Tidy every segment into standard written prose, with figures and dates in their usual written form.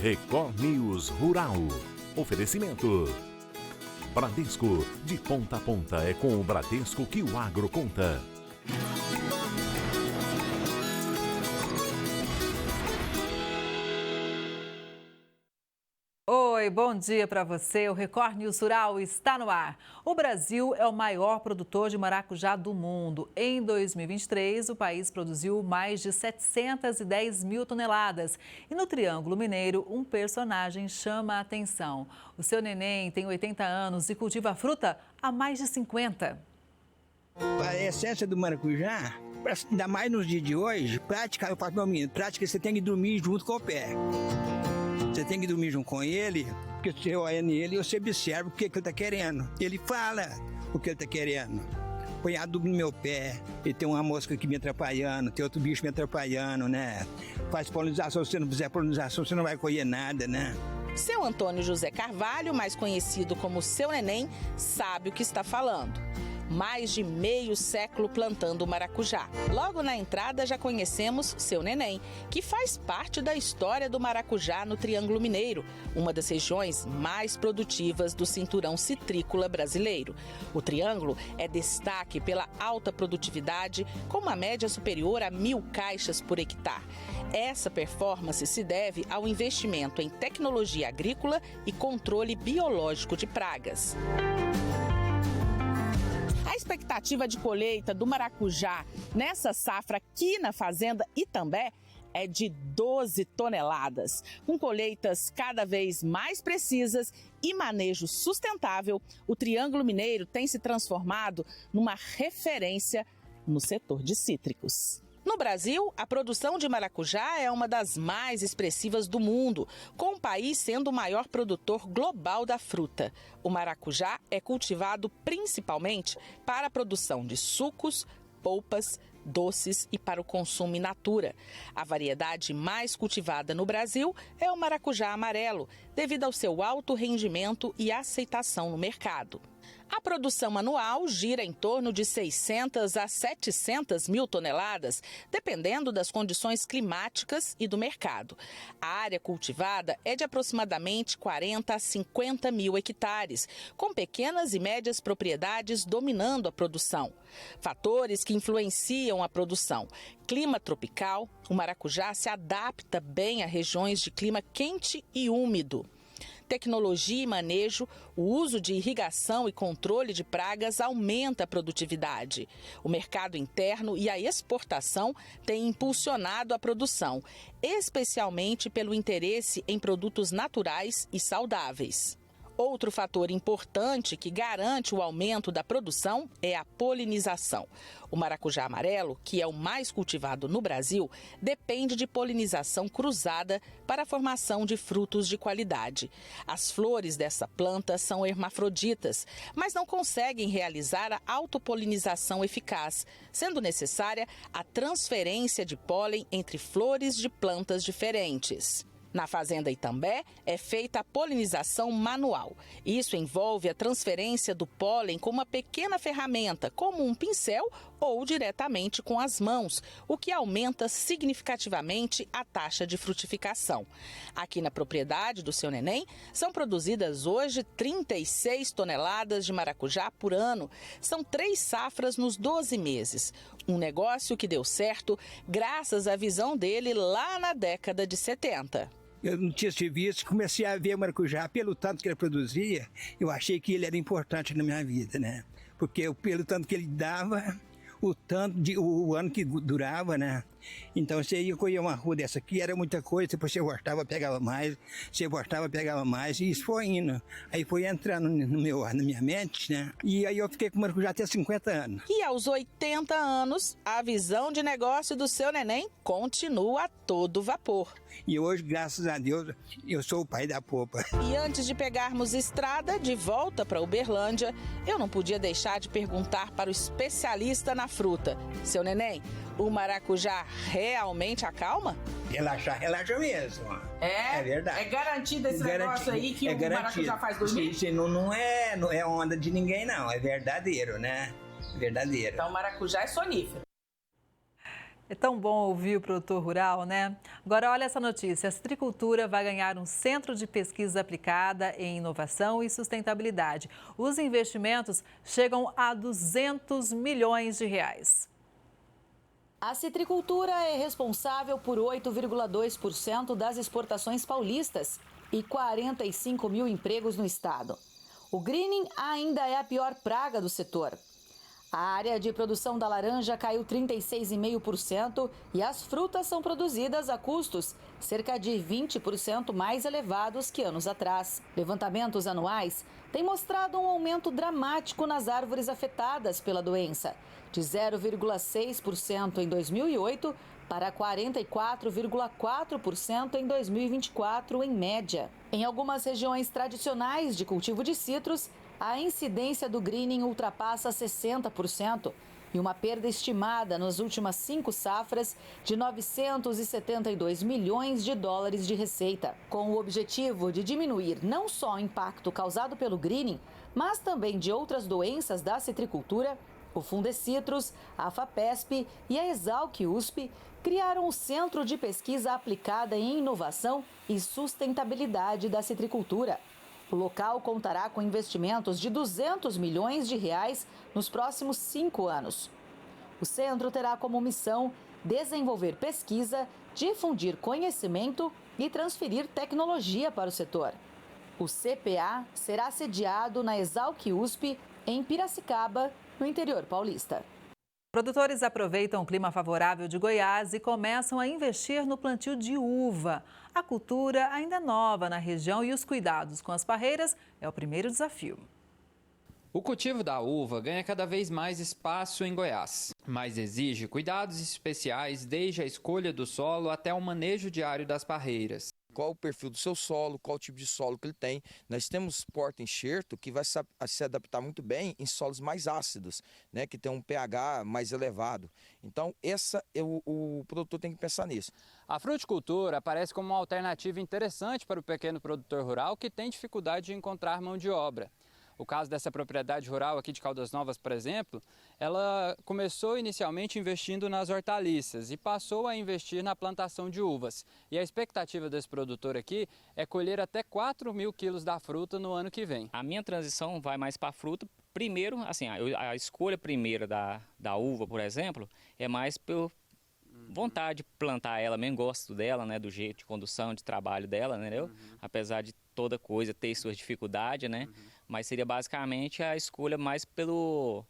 Record News Rural. Oferecimento. Bradesco, de ponta a ponta é com o Bradesco que o agro conta. Oi, bom dia para você. O Record News Rural está no ar. O Brasil é o maior produtor de maracujá do mundo. Em 2023, o país produziu mais de 710 mil toneladas. E no Triângulo Mineiro, um personagem chama a atenção. O seu neném tem 80 anos e cultiva a fruta há mais de 50. A essência do maracujá, ainda mais nos dias de hoje, prática, eu falo para o menino, prática você tem que dormir junto com o pé. Você tem que dormir junto com ele, porque você olha nele e você observa o que ele está querendo. Ele fala o que ele está querendo. Põe adubo no meu pé, e tem uma mosca aqui me atrapalhando, tem outro bicho me atrapalhando, né? Faz polinização, se você não fizer polinização, você não vai colher nada, né? Seu Antônio José Carvalho, mais conhecido como Seu Neném, sabe o que está falando. Mais de meio século plantando maracujá. Logo na entrada já conhecemos Seu Neném, que faz parte da história do maracujá no Triângulo Mineiro, uma das regiões mais produtivas do cinturão citrícola brasileiro. O Triângulo é destaque pela alta produtividade, com uma média superior a 1.000 caixas por hectare. Essa performance se deve ao investimento em tecnologia agrícola e controle biológico de pragas. A expectativa de colheita do maracujá nessa safra aqui na Fazenda Itambé é de 12 toneladas. Com colheitas cada vez mais precisas e manejo sustentável, o Triângulo Mineiro tem se transformado numa referência no setor de cítricos. No Brasil, a produção de maracujá é uma das mais expressivas do mundo, com o país sendo o maior produtor global da fruta. O maracujá é cultivado principalmente para a produção de sucos, polpas, doces e para o consumo in natura. A variedade mais cultivada no Brasil é o maracujá amarelo, devido ao seu alto rendimento e aceitação no mercado. A produção anual gira em torno de 600 a 700 mil toneladas, dependendo das condições climáticas e do mercado. A área cultivada é de aproximadamente 40 a 50 mil hectares, com pequenas e médias propriedades dominando a produção. Fatores que influenciam a produção: clima tropical, o maracujá se adapta bem a regiões de clima quente e úmido. Tecnologia e manejo, o uso de irrigação e controle de pragas aumenta a produtividade. O mercado interno e a exportação têm impulsionado a produção, especialmente pelo interesse em produtos naturais e saudáveis. Outro fator importante que garante o aumento da produção é a polinização. O maracujá amarelo, que é o mais cultivado no Brasil, depende de polinização cruzada para a formação de frutos de qualidade. As flores dessa planta são hermafroditas, mas não conseguem realizar a autopolinização eficaz, sendo necessária a transferência de pólen entre flores de plantas diferentes. Na Fazenda Itambé, é feita a polinização manual. Isso envolve a transferência do pólen com uma pequena ferramenta, como um pincel ou diretamente com as mãos, o que aumenta significativamente a taxa de frutificação. Aqui na propriedade do Seu Neném, são produzidas hoje 36 toneladas de maracujá por ano. São 3 safras nos 12 meses. Um negócio que deu certo graças à visão dele lá na década de 70. Eu não tinha serviço, comecei a ver maracujá pelo tanto que ele produzia, eu achei que ele era importante na minha vida, né? Porque pelo tanto que ele dava, o ano que durava, né? Então você ia colher uma rua dessa aqui, era muita coisa, depois você voltava, pegava mais, e isso foi indo. Aí foi entrando na minha mente, né? E aí eu fiquei com maracujá até 50 anos. E aos 80 anos, a visão de negócio do Seu Neném continua a todo vapor. E hoje, graças a Deus, eu sou o pai da polpa. E antes de pegarmos estrada de volta para Uberlândia, eu não podia deixar de perguntar para o especialista na fruta. Seu Neném, o maracujá realmente acalma? Relaxa mesmo. É verdade. É garantido esse negócio aí que o maracujá faz dormir? Isso não é onda de ninguém, não. É verdadeiro, né? Verdadeiro. Então o maracujá é sonífero. É tão bom ouvir o produtor rural, né? Agora, olha essa notícia. A citricultura vai ganhar um centro de pesquisa aplicada em inovação e sustentabilidade. Os investimentos chegam a 200 milhões de reais. A citricultura é responsável por 8,2% das exportações paulistas e 45 mil empregos no estado. O greening ainda é a pior praga do setor. A área de produção da laranja caiu 36,5% e as frutas são produzidas a custos cerca de 20% mais elevados que anos atrás. Levantamentos anuais têm mostrado um aumento dramático nas árvores afetadas pela doença, de 0,6% em 2008 para 44,4% em 2024, em média. Em algumas regiões tradicionais de cultivo de citros, a incidência do greening ultrapassa 60% e uma perda estimada nas últimas 5 safras de 972 milhões de dólares de receita. Com o objetivo de diminuir não só o impacto causado pelo greening, mas também de outras doenças da citricultura, o Fundecitrus, a FAPESP e a Exalc-USP criaram o Centro de Pesquisa Aplicada em Inovação e Sustentabilidade da Citricultura. O local contará com investimentos de 200 milhões de reais nos próximos 5 anos. O centro terá como missão desenvolver pesquisa, difundir conhecimento e transferir tecnologia para o setor. O CPA será sediado na Exalc-USP, em Piracicaba, no interior paulista. Produtores aproveitam o clima favorável de Goiás e começam a investir no plantio de uva. A cultura ainda é nova na região e os cuidados com as parreiras é o primeiro desafio. O cultivo da uva ganha cada vez mais espaço em Goiás, mas exige cuidados especiais desde a escolha do solo até o manejo diário das parreiras. Qual o perfil do seu solo, qual o tipo de solo que ele tem. Nós temos porta-enxerto que vai se adaptar muito bem em solos mais ácidos, né, que tem um pH mais elevado. Então, o produtor tem que pensar nisso. A fruticultura aparece como uma alternativa interessante para o pequeno produtor rural que tem dificuldade de encontrar mão de obra. O caso dessa propriedade rural aqui de Caldas Novas, por exemplo, ela começou inicialmente investindo nas hortaliças e passou a investir na plantação de uvas. E a expectativa desse produtor aqui é colher até 4 mil quilos da fruta no ano que vem. A minha transição vai mais para a fruta. Primeiro, assim, a escolha primeira da uva, por exemplo, é mais por vontade de plantar ela, mesmo gosto dela, né, do jeito de condução, de trabalho dela, entendeu? Apesar de toda coisa ter suas dificuldades, né? Mas seria basicamente a escolha mais pelo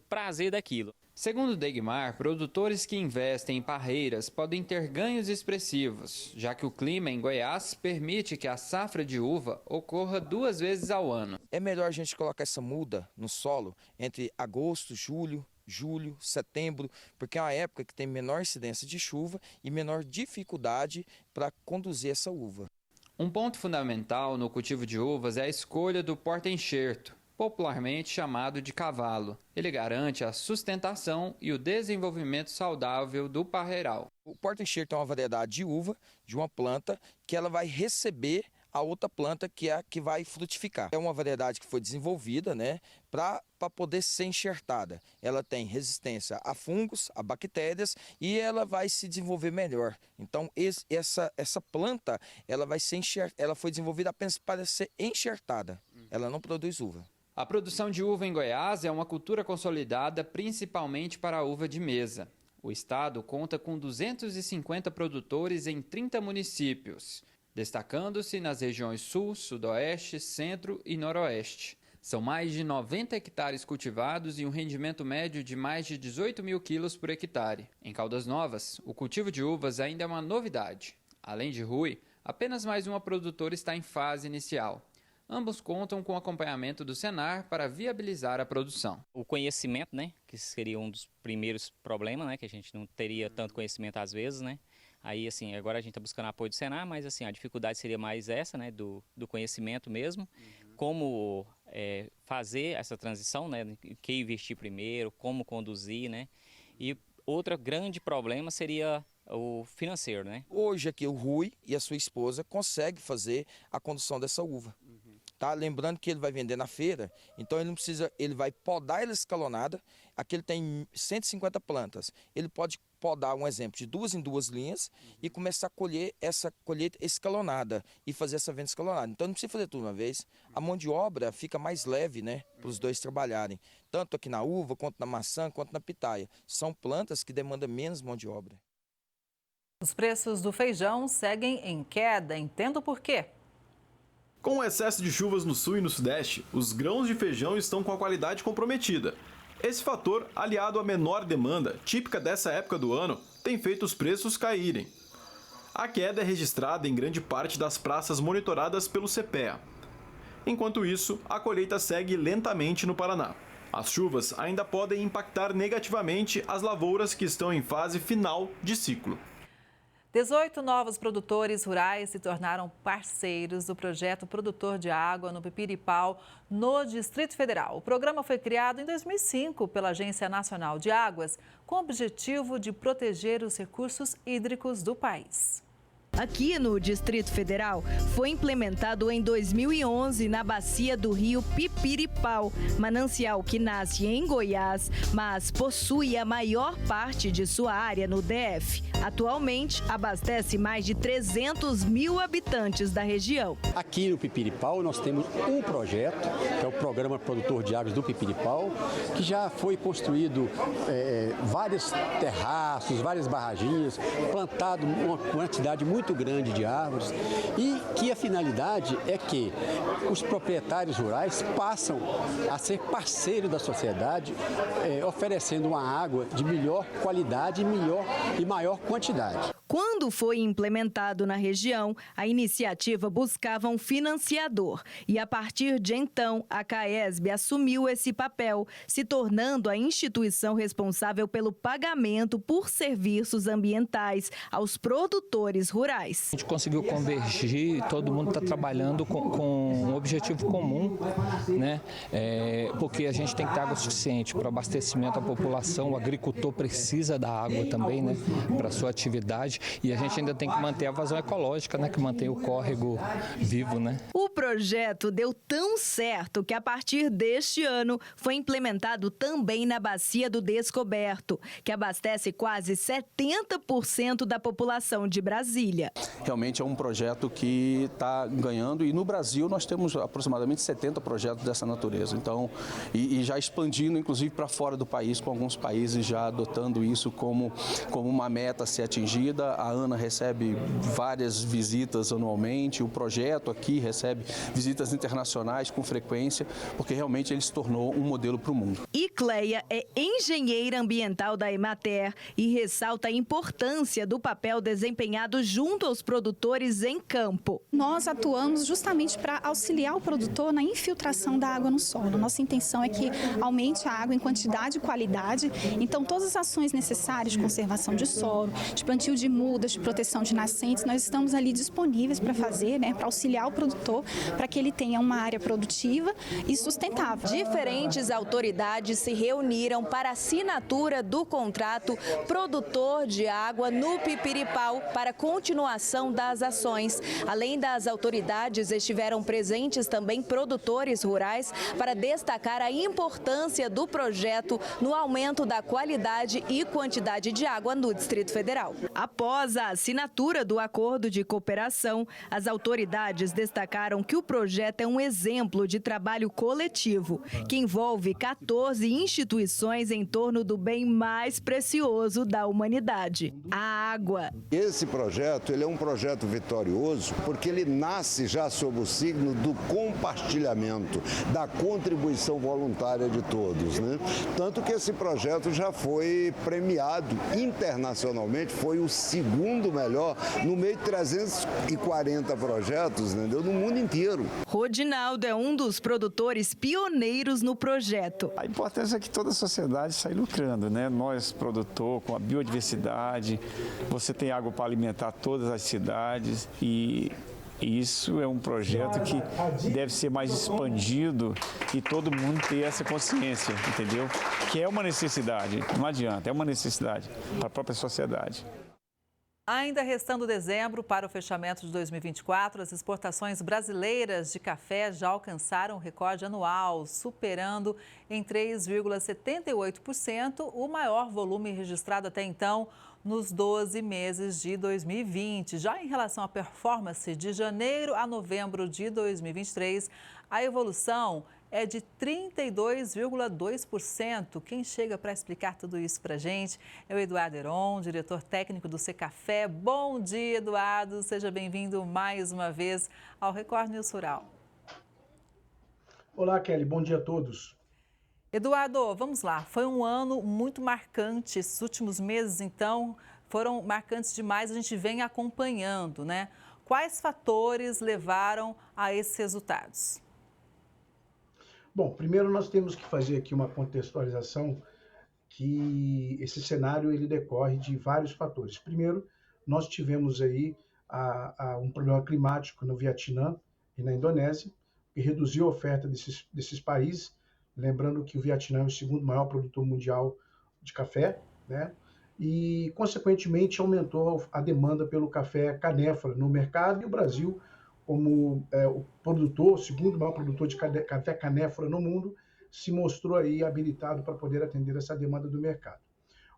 prazer daquilo. Segundo Degmar, produtores que investem em parreiras podem ter ganhos expressivos, já que o clima em Goiás permite que a safra de uva ocorra 2 vezes ao ano. É melhor a gente colocar essa muda no solo entre agosto, julho, setembro, porque é uma época que tem menor incidência de chuva e menor dificuldade para conduzir essa uva. Um ponto fundamental no cultivo de uvas é a escolha do porta-enxerto, popularmente chamado de cavalo. Ele garante a sustentação e o desenvolvimento saudável do parreiral. O porta-enxerto é uma variedade de uva, de uma planta, que ela vai receber a outra planta que é a que vai frutificar. É uma variedade que foi desenvolvida, né, para poder ser enxertada. Ela tem resistência a fungos, a bactérias e ela vai se desenvolver melhor. Então essa planta ela foi desenvolvida apenas para ser enxertada. Ela não produz uva. A produção de uva em Goiás é uma cultura consolidada principalmente para a uva de mesa. O estado conta com 250 produtores em 30 municípios, destacando-se nas regiões Sul, Sudoeste, Centro e Noroeste. São mais de 90 hectares cultivados e um rendimento médio de mais de 18 mil quilos por hectare. Em Caldas Novas, o cultivo de uvas ainda é uma novidade. Além de Rui, apenas mais uma produtora está em fase inicial. Ambos contam com o acompanhamento do Senar para viabilizar a produção. O conhecimento, né, que seria um dos primeiros problemas, né, que a gente não teria tanto conhecimento às vezes, né. Aí, assim, agora a gente está buscando apoio do Senar, mas, assim, a dificuldade seria mais essa, né, do conhecimento mesmo. Como fazer essa transição, né, que investir primeiro, como conduzir, né. E outro grande problema seria o financeiro, né. Hoje aqui o Rui e a sua esposa conseguem fazer a condução dessa uva. tá? Lembrando que ele vai vender na feira, então ele não precisa, ele vai podar ela escalonada. Aqui ele tem 150 plantas. Ele pode podar, um exemplo, de 2 em 2 linhas e começar a colher essa colheita escalonada e fazer essa venda escalonada. Então não precisa fazer tudo uma vez. A mão de obra fica mais leve, né, para os dois trabalharem. Tanto aqui na uva, quanto na maçã, quanto na pitaia. São plantas que demandam menos mão de obra. Os preços do feijão seguem em queda. Entenda o porquê. Com o excesso de chuvas no sul e no sudeste, os grãos de feijão estão com a qualidade comprometida. Esse fator, aliado à menor demanda, típica dessa época do ano, tem feito os preços caírem. A queda é registrada em grande parte das praças monitoradas pelo CPEA. Enquanto isso, a colheita segue lentamente no Paraná. As chuvas ainda podem impactar negativamente as lavouras que estão em fase final de ciclo. 18 novos produtores rurais se tornaram parceiros do projeto Produtor de Água no Pipiripau, no Distrito Federal. O programa foi criado em 2005 pela Agência Nacional de Águas, com o objetivo de proteger os recursos hídricos do país. Aqui no Distrito Federal, foi implementado em 2011 na bacia do rio Pipiripau, manancial que nasce em Goiás, mas possui a maior parte de sua área no DF. Atualmente, abastece mais de 300 mil habitantes da região. Aqui no Pipiripau, nós temos um projeto, que é o Programa Produtor de Águas do Pipiripau, que já foi construído vários terraços, várias barraginhas, plantado uma quantidade muito grande de árvores e que a finalidade é que os proprietários rurais passam a ser parceiros da sociedade, oferecendo uma água de melhor qualidade e maior quantidade. Quando foi implementado na região, a iniciativa buscava um financiador e, a partir de então, a CAESB assumiu esse papel, se tornando a instituição responsável pelo pagamento por serviços ambientais aos produtores rurais. A gente conseguiu convergir, todo mundo está trabalhando com um objetivo comum, né? Porque a gente tem que ter água suficiente para abastecimento da população, o agricultor precisa da água também, né, para sua atividade. E a gente ainda tem que manter a vazão ecológica, né, que mantém o córrego vivo, né? O projeto deu tão certo que a partir deste ano foi implementado também na Bacia do Descoberto, que abastece quase 70% da população de Brasília. Realmente é um projeto que está ganhando e no Brasil nós temos aproximadamente 70 projetos dessa natureza. Então, e já expandindo inclusive para fora do país, com alguns países já adotando isso como uma meta a ser atingida. A ANA recebe várias visitas anualmente, o projeto aqui recebe visitas internacionais com frequência, porque realmente ele se tornou um modelo para o mundo. E Cleia é engenheira ambiental da Emater e ressalta a importância do papel desempenhado junto aos produtores em campo. Nós atuamos justamente para auxiliar o produtor na infiltração da água no solo. Nossa intenção é que aumente a água em quantidade e qualidade. Então, todas as ações necessárias de conservação de solo, de plantio de mudas, de proteção de nascentes, nós estamos ali disponíveis para fazer, né, para auxiliar o produtor, para que ele tenha uma área produtiva e sustentável. Diferentes autoridades se reuniram para a assinatura do contrato Produtor de Água no Pipiripau para continuação das ações. Além das autoridades, estiveram presentes também produtores rurais para destacar a importância do projeto no aumento da qualidade e quantidade de água no Distrito Federal. Após a assinatura do acordo de cooperação, as autoridades destacaram que o projeto é um exemplo de trabalho coletivo, que envolve 14 instituições em torno do bem mais precioso da humanidade, a água. Esse projeto, ele é um projeto vitorioso porque ele nasce já sob o signo do compartilhamento, da contribuição voluntária de todos, né? Tanto que esse projeto já foi premiado internacionalmente, foi o segundo melhor no meio de 340 projetos, entendeu? No mundo inteiro. Rodinaldo é um dos produtores pioneiros no projeto. A importância é que toda a sociedade sai lucrando, né? Nós, produtor, com a biodiversidade, você tem água para alimentar todas as cidades e isso é um projeto que deve ser mais expandido e todo mundo ter essa consciência, entendeu? Que é uma necessidade, não adianta, é uma necessidade para a própria sociedade. Ainda restando dezembro para o fechamento de 2024, as exportações brasileiras de café já alcançaram o recorde anual, superando em 3,78% o maior volume registrado até então nos 12 meses de 2020. Já em relação à performance de janeiro a novembro de 2023, a evolução é de 32,2%. Quem chega para explicar tudo isso para a gente é o Eduardo Heron, diretor técnico do Secafé. Bom dia, Eduardo. Seja bem-vindo mais uma vez ao Record News Rural. Olá, Kelly. Bom dia a todos. Eduardo, vamos lá. Foi um ano muito marcante. Esses últimos meses, então, foram marcantes demais. A gente vem acompanhando, né? Quais fatores levaram a esses resultados? Bom, primeiro nós temos que fazer aqui uma contextualização que esse cenário ele decorre de vários fatores. Primeiro, nós tivemos aí um problema climático no Vietnã e na Indonésia, que reduziu a oferta desses países, lembrando que o Vietnã é o segundo maior produtor mundial de café, né? E, consequentemente, aumentou a demanda pelo café canéfora no mercado, e o Brasil, como o segundo maior produtor de café canéfora no mundo, se mostrou aí habilitado para poder atender essa demanda do mercado.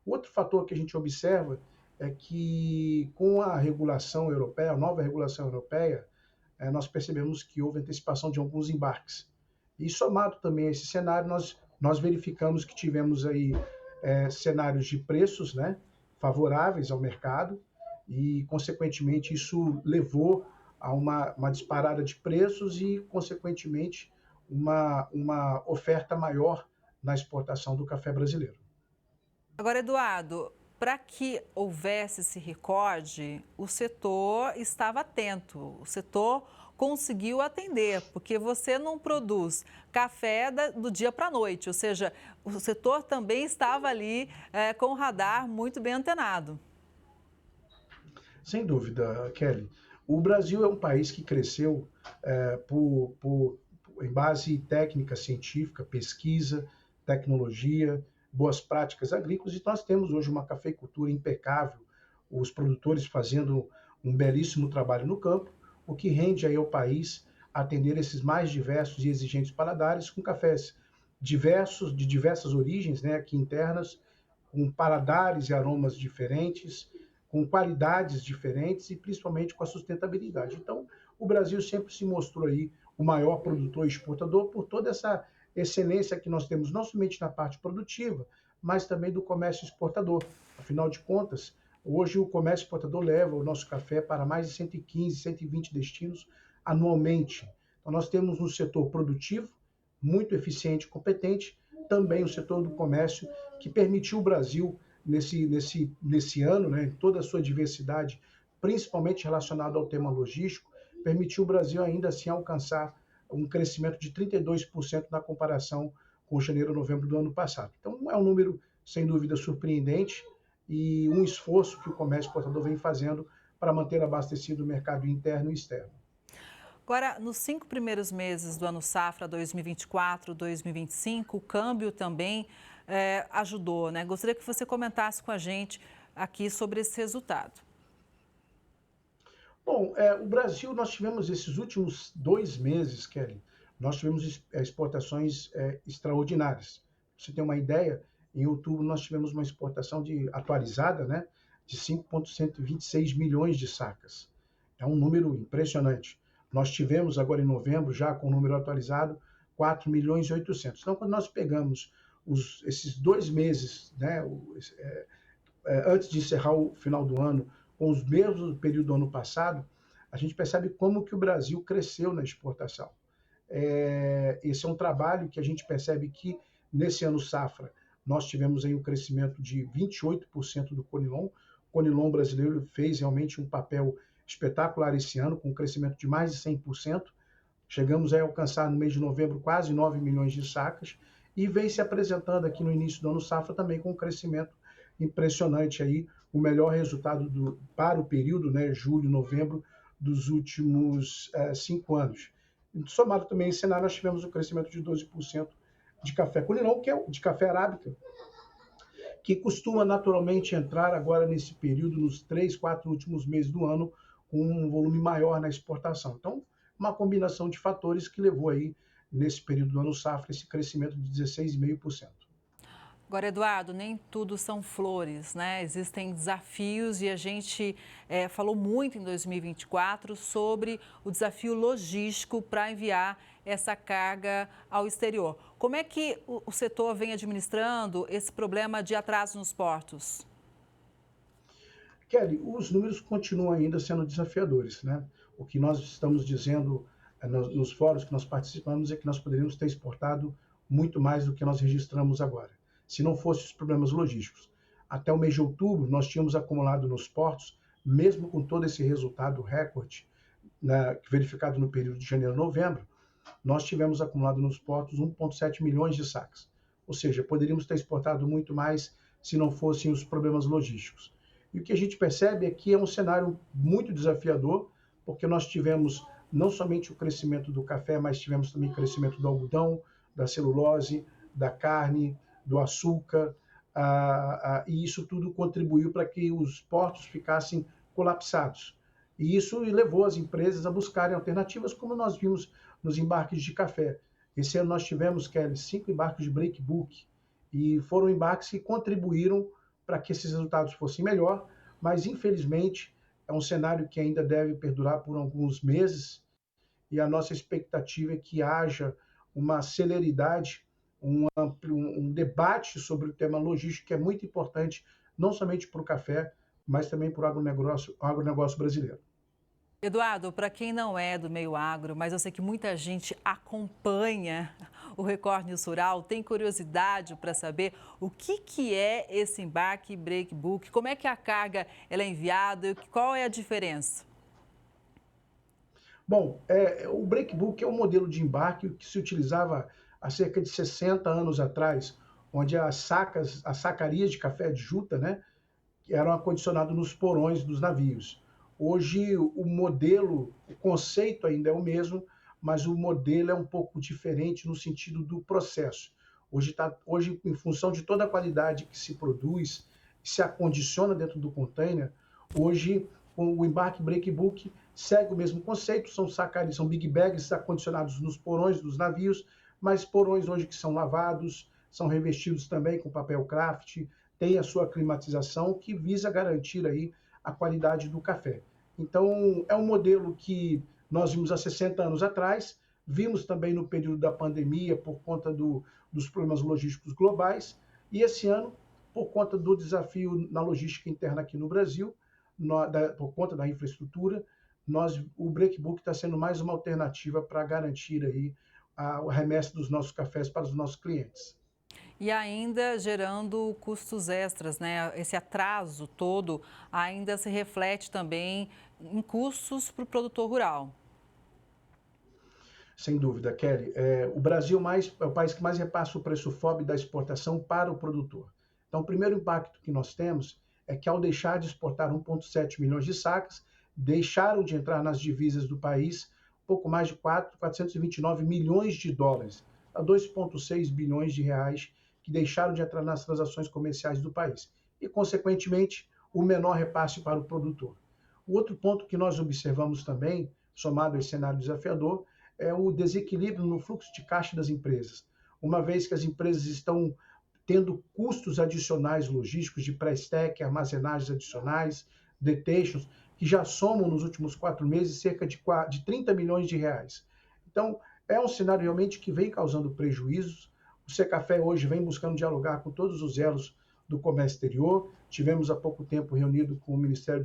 Outro fator que a gente observa é que, com a regulação europeia, a nova regulação europeia, nós percebemos que houve antecipação de alguns embarques. E, somado também a esse cenário, nós verificamos que tivemos aí cenários de preços, né, favoráveis ao mercado, e, consequentemente, isso levou a uma disparada de preços e, consequentemente, uma oferta maior na exportação do café brasileiro. Agora, Eduardo, para que houvesse esse recorde, o setor estava atento, o setor conseguiu atender, porque você não produz café do dia para a noite, ou seja, o setor também estava ali com o radar muito bem antenado. Sem dúvida, Kelly. O Brasil é um país que cresceu em base técnica, científica, pesquisa, tecnologia, boas práticas agrícolas, e nós temos hoje uma cafeicultura impecável, os produtores fazendo um belíssimo trabalho no campo, o que rende aí ao país atender esses mais diversos e exigentes paladares, com cafés diversos, de diversas origens, né, aqui internas, com paladares e aromas diferentes, com qualidades diferentes e principalmente com a sustentabilidade. Então, o Brasil sempre se mostrou aí o maior produtor e exportador por toda essa excelência que nós temos, não somente na parte produtiva, mas também do comércio exportador. Afinal de contas, hoje o comércio exportador leva o nosso café para mais de 115, 120 destinos anualmente. Então, nós temos um setor produtivo, muito eficiente e competente, também o setor do comércio, que permitiu o Brasil, nesse ano, né, em toda a sua diversidade, principalmente relacionado ao tema logístico, permitiu o Brasil ainda assim alcançar um crescimento de 32% na comparação com janeiro e novembro do ano passado. Então, é um número, sem dúvida, surpreendente e um esforço que o comércio exportador vem fazendo para manter abastecido o mercado interno e externo. Agora, nos 5 primeiros meses do ano safra 2024-2025, o câmbio também ajudou, né? Gostaria que você comentasse com a gente aqui sobre esse resultado. Bom, o Brasil, nós tivemos esses últimos 2 meses, Kelly, nós tivemos exportações extraordinárias. Pra você ter uma ideia, em outubro nós tivemos uma exportação atualizada, né, de 5,126 milhões de sacas. É um número impressionante. Nós tivemos agora em novembro, já com o número atualizado, 4 milhões e 800. Então, quando nós pegamos esses 2 meses, né, antes de encerrar o final do ano, com os mesmos do período do ano passado, a gente percebe como que o Brasil cresceu na exportação. Esse é um trabalho que a gente percebe que, nesse ano safra, nós tivemos aí um crescimento de 28% do Conilon. O Conilon brasileiro fez realmente um papel espetacular esse ano, com um crescimento de mais de 100%. Chegamos a alcançar, no mês de novembro, quase 9 milhões de sacas, e vem se apresentando aqui no início do ano safra também com um crescimento impressionante aí, o melhor resultado para o período, né, julho, novembro, dos últimos 5 anos. Somado também esse cenário, nós tivemos um crescimento de 12% de café Conilon, que é de café arábica, que costuma naturalmente entrar agora nesse período, nos 3, 4 últimos meses do ano, com um volume maior na exportação. Então, uma combinação de fatores que levou aí, nesse período do ano safra, esse crescimento de 16,5%. Agora, Eduardo, nem tudo são flores, né? Existem desafios e a gente falou muito em 2024 sobre o desafio logístico para enviar essa carga ao exterior. Como é que o setor vem administrando esse problema de atraso nos portos? Kelly, os números continuam ainda sendo desafiadores, né? O que nós estamos dizendo nos fóruns que nós participamos é que nós poderíamos ter exportado muito mais do que nós registramos agora, se não fossem os problemas logísticos. Até o mês de outubro, nós tínhamos acumulado nos portos, mesmo com todo esse resultado recorde, né, verificado no período de janeiro a novembro, nós tivemos acumulado nos portos 1,7 milhões de sacas. Ou seja, poderíamos ter exportado muito mais se não fossem os problemas logísticos. E o que a gente percebe é que é um cenário muito desafiador, porque nós tivemos não somente o crescimento do café, mas tivemos também o crescimento do algodão, da celulose, da carne, do açúcar, e isso tudo contribuiu para que os portos ficassem colapsados. E isso levou as empresas a buscarem alternativas, como nós vimos nos embarques de café. Esse ano nós tivemos, Kelly, 5 embarques de breakbook, e foram embarques que contribuíram para que esses resultados fossem melhor, mas infelizmente é um cenário que ainda deve perdurar por alguns meses, e a nossa expectativa é que haja uma celeridade, um debate sobre o tema logístico, que é muito importante, não somente para o café, mas também para o agronegócio brasileiro. Eduardo, para quem não é do meio agro, mas eu sei que muita gente acompanha o Record News Rural, tem curiosidade para saber o que é esse embarque breakbook, como é que a carga ela é enviada e qual é a diferença? Bom, o breakbook é um modelo de embarque que se utilizava há cerca de 60 anos atrás, onde as sacarias de café de juta, né, eram acondicionadas nos porões dos navios. Hoje, o modelo, o conceito ainda é o mesmo, mas o modelo é um pouco diferente no sentido do processo. Hoje, em função de toda a qualidade que se produz, se acondiciona dentro do container, hoje o embarque breakbook segue o mesmo conceito, são big bags acondicionados nos porões dos navios, mas porões hoje que são lavados, são revestidos também com papel craft, tem a sua climatização que visa garantir aí a qualidade do café. Então, é um modelo que nós vimos há 60 anos atrás, vimos também no período da pandemia por conta dos problemas logísticos globais, e esse ano, por conta do desafio na logística interna aqui no Brasil, por conta da infraestrutura, o breakbook está sendo mais uma alternativa para garantir aí a remessa dos nossos cafés para os nossos clientes. E ainda gerando custos extras, né? Esse atraso todo ainda se reflete também em custos para o produtor rural. Sem dúvida, Kelly. O Brasil é o país que mais repassa o preço FOB da exportação para o produtor. Então, o primeiro impacto que nós temos é que, ao deixar de exportar 1,7 milhões de sacas, deixaram de entrar nas divisas do país pouco mais de 429 milhões de dólares, a 2,6 bilhões de reais, que deixaram de entrar nas transações comerciais do país. E, consequentemente, o menor repasse para o produtor. O outro ponto que nós observamos também, somado a esse cenário desafiador, é o desequilíbrio no fluxo de caixa das empresas. Uma vez que as empresas estão tendo custos adicionais logísticos de pré-stack, armazenagens adicionais, detations, que já somam nos últimos 4 meses cerca de 30 milhões de reais. Então, é um cenário realmente que vem causando prejuízos. O Secafé hoje vem buscando dialogar com todos os elos do comércio exterior. Tivemos há pouco tempo reunido com o Ministério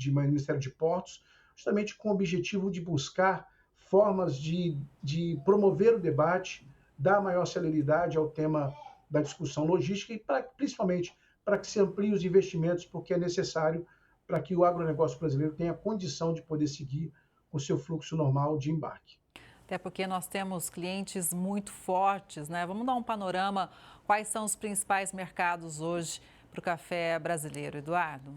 Ministério de Portos, justamente com o objetivo de buscar formas de promover o debate, dar maior celeridade ao tema da discussão logística e principalmente para que se ampliem os investimentos, porque é necessário para que o agronegócio brasileiro tenha condição de poder seguir com seu fluxo normal de embarque. Até porque nós temos clientes muito fortes, né? Vamos dar um panorama, quais são os principais mercados hoje para o café brasileiro, Eduardo?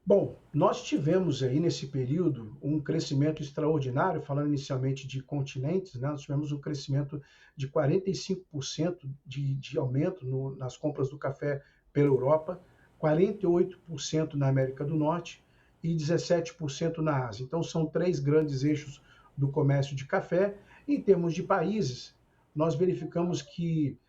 Bom, nós tivemos aí nesse período um crescimento extraordinário, falando inicialmente de continentes, né? Nós tivemos um crescimento de 45% de aumento nas compras do café pela Europa, 48% na América do Norte e 17% na Ásia. Então, são 3 grandes eixos do comércio de café. Em termos de países, nós verificamos que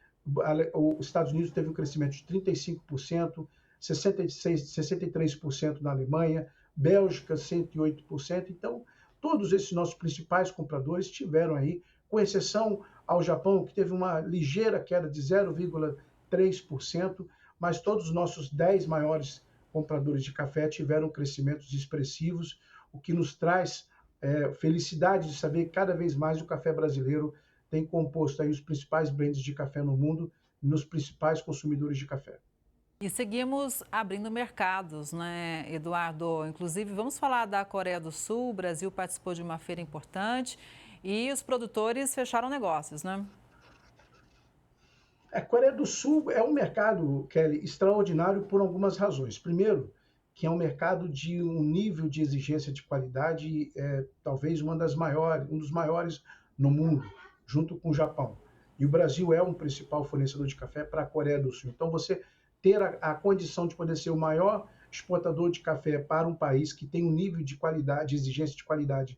os Estados Unidos teve um crescimento de 35%, 63% na Alemanha, Bélgica 108%. Então, todos esses nossos principais compradores tiveram aí, com exceção ao Japão, que teve uma ligeira queda de 0,3%, mas todos os nossos 10 maiores compradores de café tiveram crescimentos expressivos, o que nos traz felicidade de saber que cada vez mais o café brasileiro tem composto aí os principais brands de café no mundo, nos principais consumidores de café. E seguimos abrindo mercados, né, Eduardo? Inclusive, vamos falar da Coreia do Sul. O Brasil participou de uma feira importante e os produtores fecharam negócios, né? A Coreia do Sul é um mercado, Kelly, extraordinário por algumas razões. Primeiro, que é um mercado de um nível de exigência de qualidade, talvez um dos maiores no mundo, junto com o Japão. E o Brasil é um principal fornecedor de café para a Coreia do Sul. Então, você ter a condição de poder ser o maior exportador de café para um país que tem um nível de qualidade, de exigência de qualidade,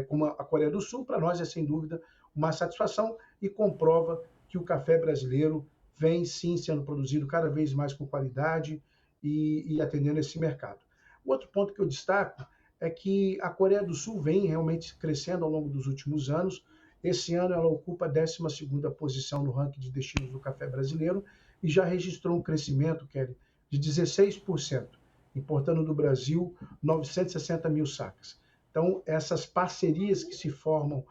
como a Coreia do Sul, para nós é sem dúvida uma satisfação e comprova que o café brasileiro vem sim sendo produzido cada vez mais com qualidade e atendendo esse mercado. O outro ponto que eu destaco é que a Coreia do Sul vem realmente crescendo ao longo dos últimos anos. Esse ano ela ocupa a 12ª posição no ranking de destinos do café brasileiro e já registrou um crescimento, Kelly, de 16%, importando do Brasil 960 mil sacas. Então, essas parcerias que se formam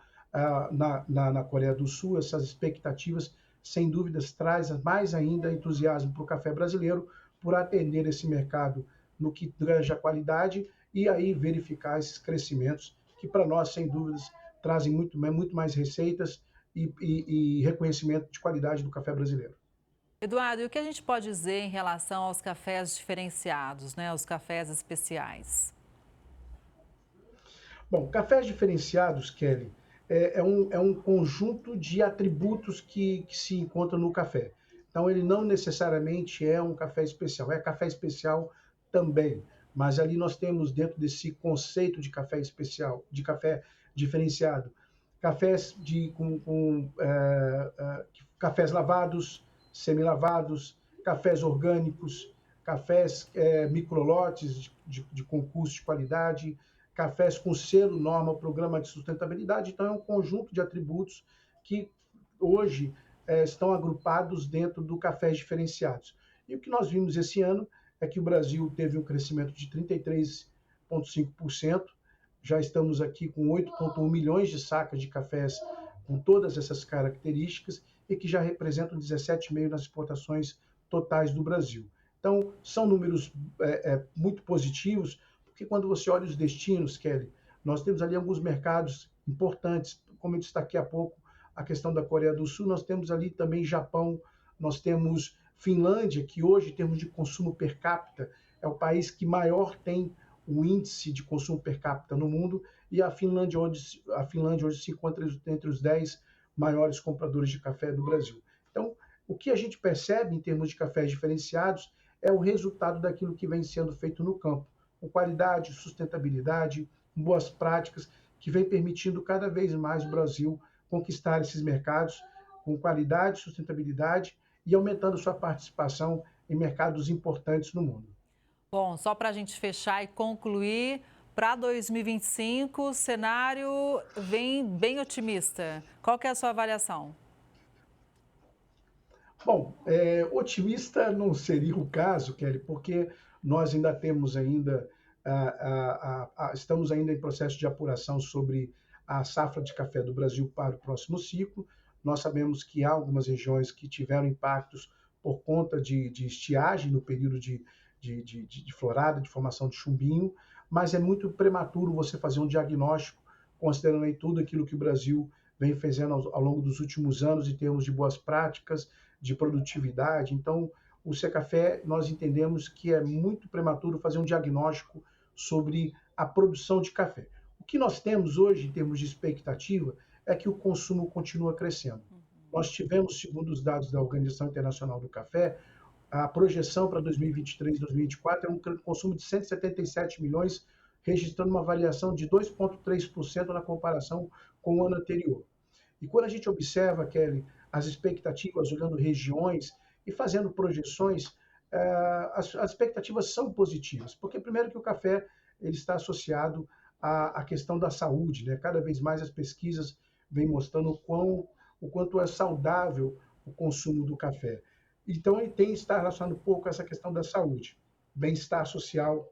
na Coreia do Sul, essas expectativas, sem dúvidas, trazem mais ainda entusiasmo para o café brasileiro por atender esse mercado no que tange a qualidade e aí verificar esses crescimentos que, para nós, sem dúvidas, trazem muito mais receitas e reconhecimento de qualidade do café brasileiro. Eduardo, e o que a gente pode dizer em relação aos cafés diferenciados, né? Os cafés especiais? Bom, cafés diferenciados, Kelly, é um conjunto de atributos que se encontram no café. Então, ele não necessariamente é um café especial, é café especial também. Mas ali nós temos, dentro desse conceito de café especial, de café diferenciado, cafés cafés lavados, semi-lavados, cafés orgânicos, cafés microlotes de concurso de qualidade, cafés com selo, norma, programa de sustentabilidade. Então, é um conjunto de atributos que hoje estão agrupados dentro do cafés diferenciados. E o que nós vimos esse ano é que o Brasil teve um crescimento de 33,5%, já estamos aqui com 8,1 milhões de sacas de cafés com todas essas características e que já representam 17,5% nas exportações totais do Brasil. Então, são números muito positivos, porque quando você olha os destinos, Kelly, nós temos ali alguns mercados importantes, como eu destaquei há pouco, a questão da Coreia do Sul, nós temos ali também Japão, nós temos Finlândia, que hoje, em termos de consumo per capita, é o país que maior tem o índice de consumo per capita no mundo, e a Finlândia hoje se encontra entre os 10 maiores compradores de café do Brasil. Então, o que a gente percebe em termos de cafés diferenciados é o resultado daquilo que vem sendo feito no campo, com qualidade, sustentabilidade, boas práticas, que vem permitindo cada vez mais o Brasil conquistar esses mercados com qualidade, sustentabilidade e aumentando sua participação em mercados importantes no mundo. Bom, só para a gente fechar e concluir, para 2025 o cenário vem bem otimista. Qual que é a sua avaliação? Bom, otimista não seria o caso, Kelly, porque nós ainda temos estamos ainda em processo de apuração sobre a safra de café do Brasil para o próximo ciclo. Nós sabemos que há algumas regiões que tiveram impactos por conta de estiagem no período de florada, de formação de chumbinho, mas é muito prematuro você fazer um diagnóstico, considerando aí tudo aquilo que o Brasil vem fazendo ao longo dos últimos anos em termos de boas práticas, de produtividade. Então, o Secafé, nós entendemos que é muito prematuro fazer um diagnóstico sobre a produção de café. O que nós temos hoje, em termos de expectativa, é que o consumo continua crescendo. Nós tivemos, segundo os dados da Organização Internacional do Café, a projeção para 2023 e 2024 é um consumo de 177 milhões, registrando uma variação de 2,3% na comparação com o ano anterior. E quando a gente observa, Kelly, as expectativas, olhando regiões e fazendo projeções, as expectativas são positivas, porque primeiro que o café ele está associado à questão da saúde, né? Cada vez mais as pesquisas vêm mostrando o quanto é saudável o consumo do café. Então, ele tem que estar relacionado um pouco com essa questão da saúde, bem-estar social.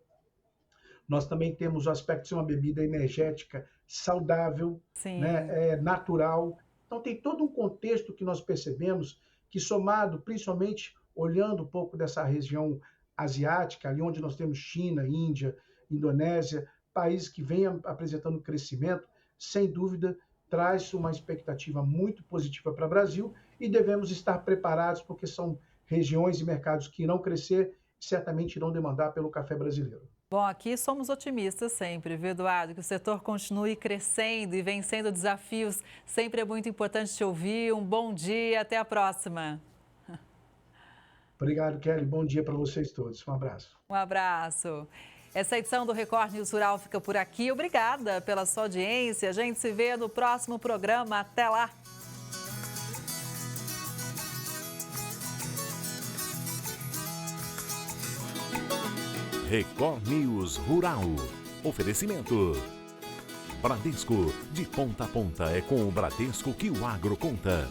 Nós também temos o aspecto de ser uma bebida energética saudável, né, natural. Então, tem todo um contexto que nós percebemos que, somado, principalmente olhando um pouco dessa região asiática, ali onde nós temos China, Índia, Indonésia, países que vêm apresentando crescimento, sem dúvida, traz uma expectativa muito positiva para o Brasil e devemos estar preparados, porque são regiões e mercados que irão crescer e certamente irão demandar pelo café brasileiro. Bom, aqui somos otimistas sempre, viu, Eduardo? Que o setor continue crescendo e vencendo desafios. Sempre é muito importante te ouvir. Um bom dia, até a próxima. Obrigado, Kelly. Bom dia para vocês todos. Um abraço. Um abraço. Essa edição do Record News Rural fica por aqui. Obrigada pela sua audiência. A gente se vê no próximo programa. Até lá. Record News Rural. Oferecimento. Bradesco. De ponta a ponta é com o Bradesco que o agro conta.